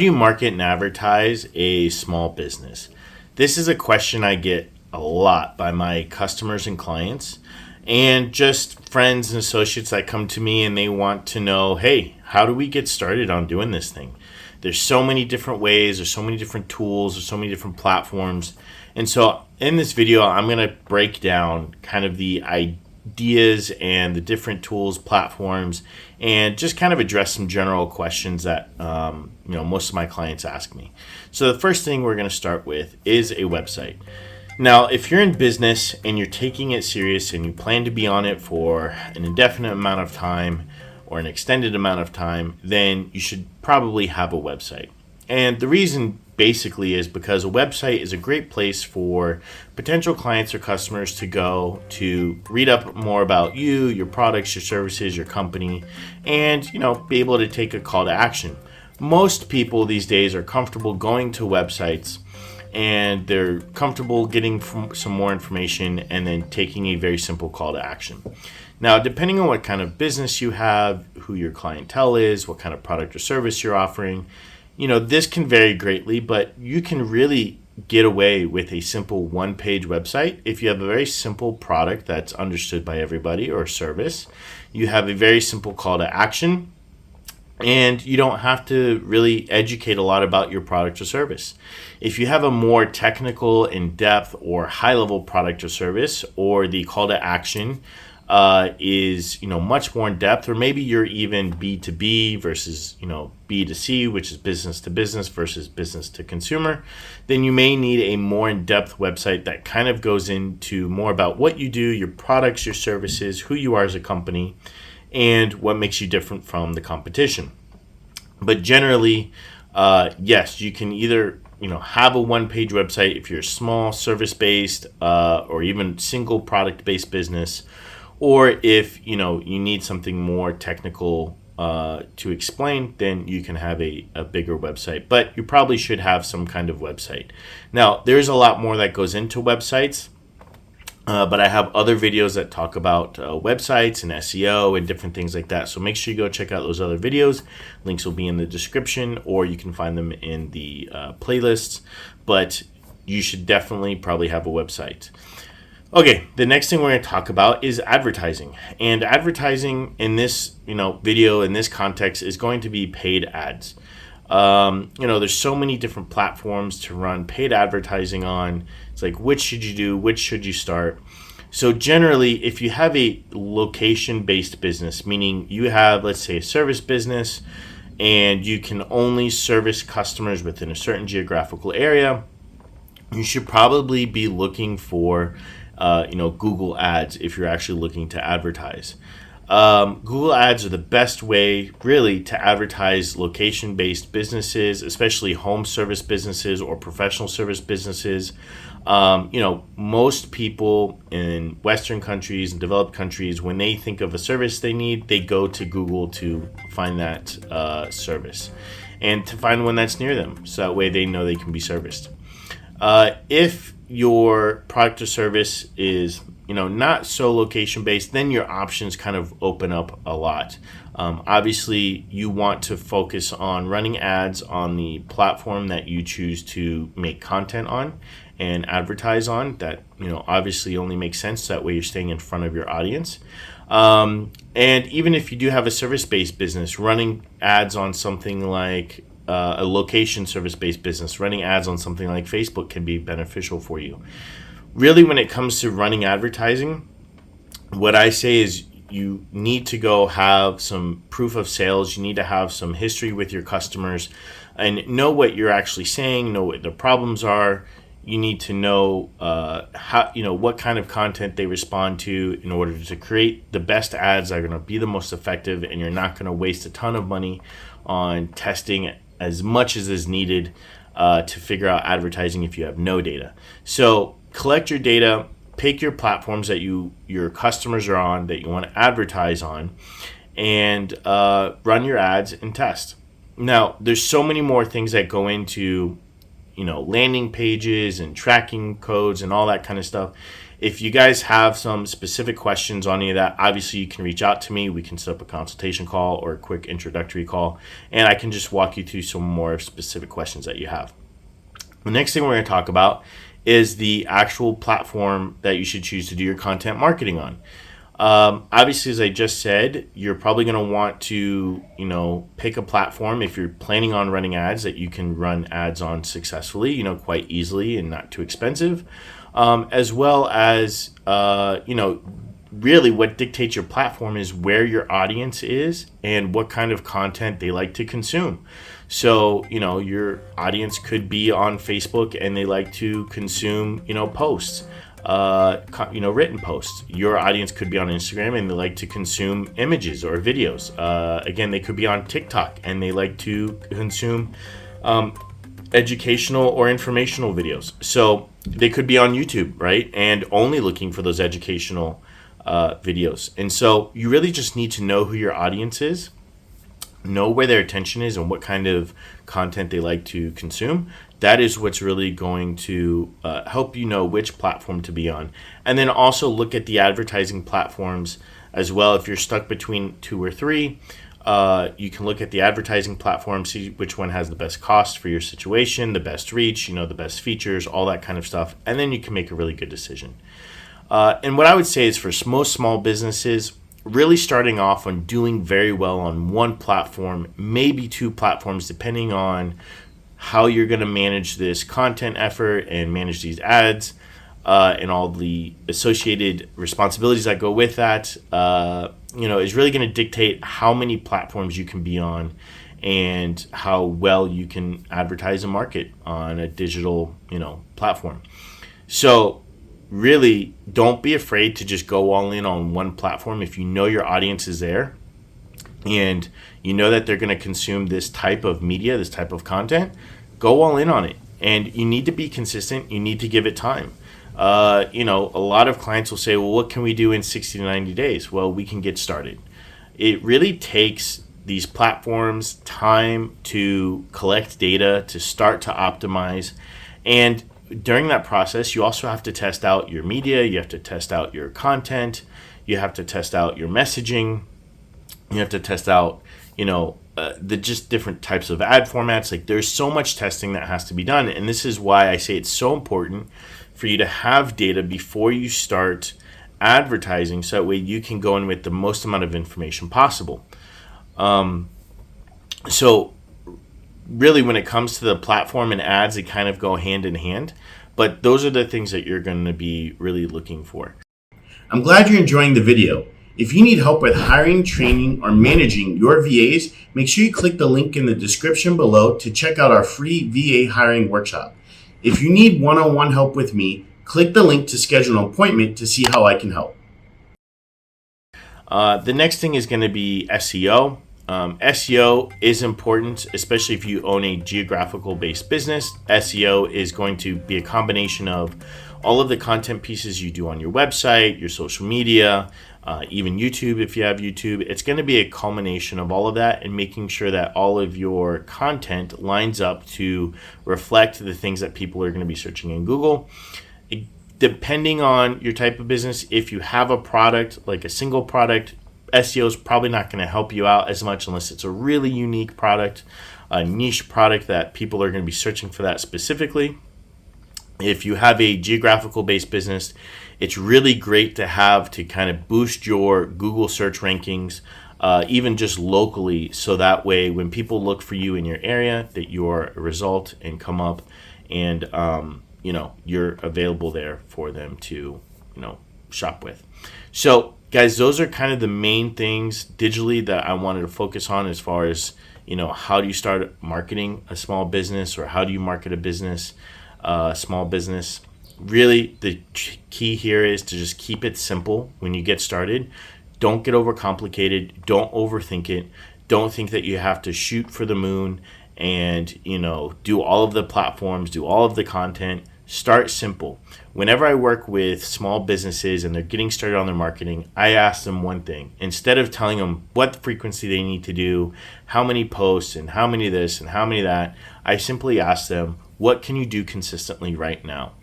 Do you market and advertise a small business? This is a question I get a lot by my customers and clients, and just friends and associates that come to me and they want to know, hey, how do we get started on doing this thing? There's so many different ways, there's so many different tools, there's so many different platforms. And so in this video, I'm going to break down kind of the ideas and the different tools, platforms, and just kind of address some general questions that most of my clients ask me. So the first thing we're going to start with is a website. Now, if you're in business and you're taking it serious and you plan to be on it for an indefinite amount of time or an extended amount of time, then you should probably have a website. And the reason basically is because a website is a great place for potential clients or customers to go to read up more about you, your products, your services, your company, and be able to take a call to action. Most people these days are comfortable going to websites and they're comfortable getting some more information and then taking a very simple call to action. Now, depending on what kind of business you have, who your clientele is, what kind of product or service you're offering, this can vary greatly, but you can really get away with a simple one-page website. If you have a very simple product that's understood by everybody or service, you have a very simple call to action, and you don't have to really educate a lot about your product or service. If you have a more technical, in-depth, or high-level product or service, or the call to action is much more in depth, or maybe you're even B2B versus B2C, which is business to business versus business to consumer, then you may need a more in-depth website that kind of goes into more about what you do, your products, your services, who you are as a company, and what makes you different from the competition. But generally, yes, you can either have a one-page website if you're a small service-based or even single product-based business, or if you need something more technical to explain, then you can have a bigger website. But you probably should have some kind of website. Now, there's a lot more that goes into websites, but I have other videos that talk about websites and SEO and different things like that. So make sure you go check out those other videos. Links will be in the description, or you can find them in the playlists. But you should definitely probably have a website. Okay, the next thing we're going to talk about is advertising. And advertising in this, video, in this context, is going to be paid ads. There's so many different platforms to run paid advertising on. It's like, which should you do? Which should you start? So generally, if you have a location-based business, meaning you have, let's say, a service business, and you can only service customers within a certain geographical area, you should probably be looking for Google ads if you're actually looking to advertise. Google ads are the best way really to advertise location-based businesses, especially home service businesses or professional service businesses. Most people in Western countries and developed countries, when they think of a service they need, they go to Google to find that service and to find one that's near them. So that way they know they can be serviced. If your product or service is not so location based, then your options kind of open up a lot. Obviously, you want to focus on running ads on the platform that you choose to make content on and advertise on. That obviously only makes sense. That way you're staying in front of your audience. And even if you do have a service-based business, running ads on something like a location service-based business, running ads on something like Facebook can be beneficial for you. Really, when it comes to running advertising, what I say is you need to go have some proof of sales. You need to have some history with your customers and know what you're actually saying, know what the problems are. You need to know what kind of content they respond to in order to create the best ads that are going to be the most effective, and you're not going to waste a ton of money on testing as much as is needed to figure out advertising if you have no data. So collect your data, pick your platforms that your customers are on, that you want to advertise on, and run your ads and test. Now, there's so many more things that go into landing pages and tracking codes and all that kind of stuff. If you guys have some specific questions on any of that, obviously you can reach out to me. We can set up a consultation call or a quick introductory call, and I can just walk you through some more specific questions that you have. The next thing we're going to talk about is the actual platform that you should choose to do your content marketing on. Obviously, as I just said, you're probably going to want to, pick a platform if you're planning on running ads that you can run ads on successfully, quite easily and not too expensive, as well as, really what dictates your platform is where your audience is and what kind of content they like to consume. So, your audience could be on Facebook and they like to consume, posts, written posts. Your audience could be on Instagram and they like to consume images or videos. Again, they could be on TikTok and they like to consume educational or informational videos. So they could be on YouTube, right? And only looking for those educational videos. And so you really just need to know who your audience is, know where their attention is and what kind of content they like to consume. That is what's really going to help you know which platform to be on. And then also look at the advertising platforms as well. If you're stuck between 2 or 3, you can look at the advertising platform, see which one has the best cost for your situation, the best reach, the best features, all that kind of stuff. And then you can make a really good decision. And what I would say is for most small businesses, really starting off on doing very well on one platform, maybe 2 platforms, depending on how you're going to manage this content effort and manage these ads and all the associated responsibilities that go with that, is really going to dictate how many platforms you can be on and how well you can advertise and market on a digital, platform. So really, don't be afraid to just go all in on one platform. If you know your audience is there and you know that they're going to consume this type of media, this type of content, go all in on it. And you need to be consistent. You need to give it time. A lot of clients will say, well, what can we do in 60 to 90 days? Well, we can get started. It really takes these platforms time to collect data, to start to optimize. And during that process, you also have to test out your media, you have to test out your content, you have to test out your messaging, you have to test out, the just different types of ad formats. Like there's so much testing that has to be done. And this is why I say it's so important for you to have data before you start advertising, so that way you can go in with the most amount of information possible. So really, when it comes to the platform and ads, they kind of go hand in hand. But those are the things that you're going to be really looking for. I'm glad you're enjoying the video. If you need help with hiring, training, or managing your VAs, make sure you click the link in the description below to check out our free VA hiring workshop. If you need one-on-one help with me, click the link to schedule an appointment to see how I can help. The next thing is going to be SEO. SEO is important, especially if you own a geographical based business. SEO is going to be a combination of all of the content pieces you do on your website, your social media, even YouTube if you have YouTube. It's going to be a culmination of all of that and making sure that all of your content lines up to reflect the things that people are going to be searching in Google. Depending on your type of business, if you have a product, like a single product, SEO is probably not going to help you out as much unless it's a really unique product, a niche product that people are going to be searching for that specifically. If you have a geographical based business, it's really great to have to kind of boost your Google search rankings, even just locally, so that way when people look for you in your area, that you're a result and come up and you're available there for them to shop with. So guys, those are kind of the main things digitally that I wanted to focus on as far as, how do you start marketing a small business, or how do you market a business, small business. Really, the key here is to just keep it simple when you get started. Don't get overcomplicated. Don't overthink it. Don't think that you have to shoot for the moon and, do all of the platforms, do all of the content. Start simple. Whenever I work with small businesses and they're getting started on their marketing, I ask them one thing. Instead of telling them what frequency they need to do, how many posts and how many this and how many that, I simply ask them, what can you do consistently right now?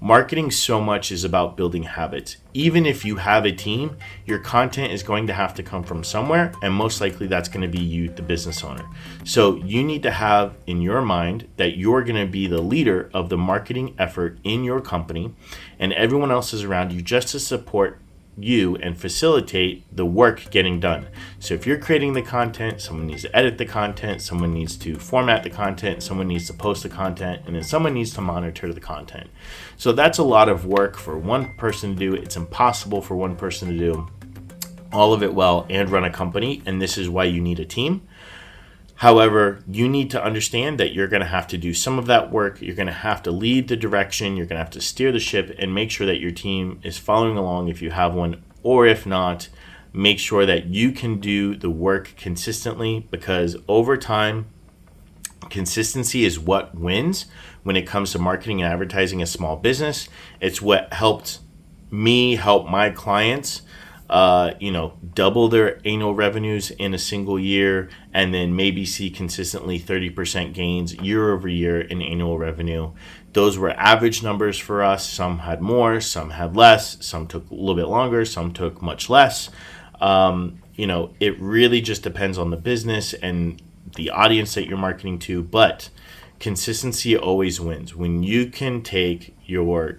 Marketing so much is about building habits. Even if you have a team, your content is going to have to come from somewhere, and most likely that's going to be you, the business owner. So you need to have in your mind that you're going to be the leader of the marketing effort in your company, and everyone else is around you just to support you and facilitate the work getting done. So if you're creating the content, someone needs to edit the content, someone needs to format the content, someone needs to post the content, and then someone needs to monitor the content. So that's a lot of work for one person to do. It's impossible for one person to do all of it well and run a company, and this is why you need a team. However, you need to understand that you're going to have to do some of that work. You're going to have to lead the direction. You're going to have to steer the ship and make sure that your team is following along if you have one, or if not, make sure that you can do the work consistently, because over time, consistency is what wins when it comes to marketing and advertising a small business. It's what helped me help my clients double their annual revenues in a single year, and then maybe see consistently 30% gains year over year in annual revenue. Those were average numbers for us. Some had more, some had less, some took a little bit longer, some took much less. It really just depends on the business and the audience that you're marketing to, but consistency always wins. When you can take your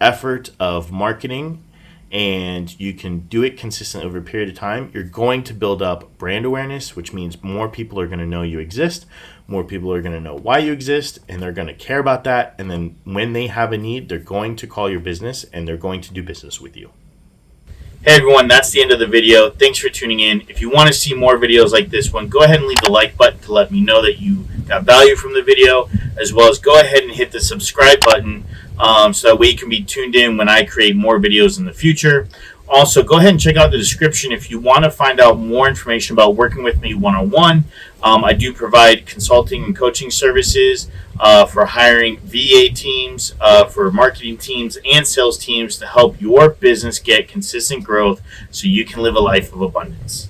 effort of marketing and you can do it consistently over a period of time, you're going to build up brand awareness, which means more people are going to know you exist, more people are going to know why you exist, and they're going to care about that. And then when they have a need, they're going to call your business and they're going to do business with you. Hey everyone, that's the end of the video. Thanks for tuning in. If you want to see more videos like this one, go ahead and leave the like button to let me know that you got value from the video, as well as go ahead and hit the subscribe button so that way you can be tuned in when I create more videos in the future. Also, go ahead and check out the description if you want to find out more information about working with me one-on-one. I do provide consulting and coaching services for hiring VA teams, for marketing teams, and sales teams to help your business get consistent growth so you can live a life of abundance.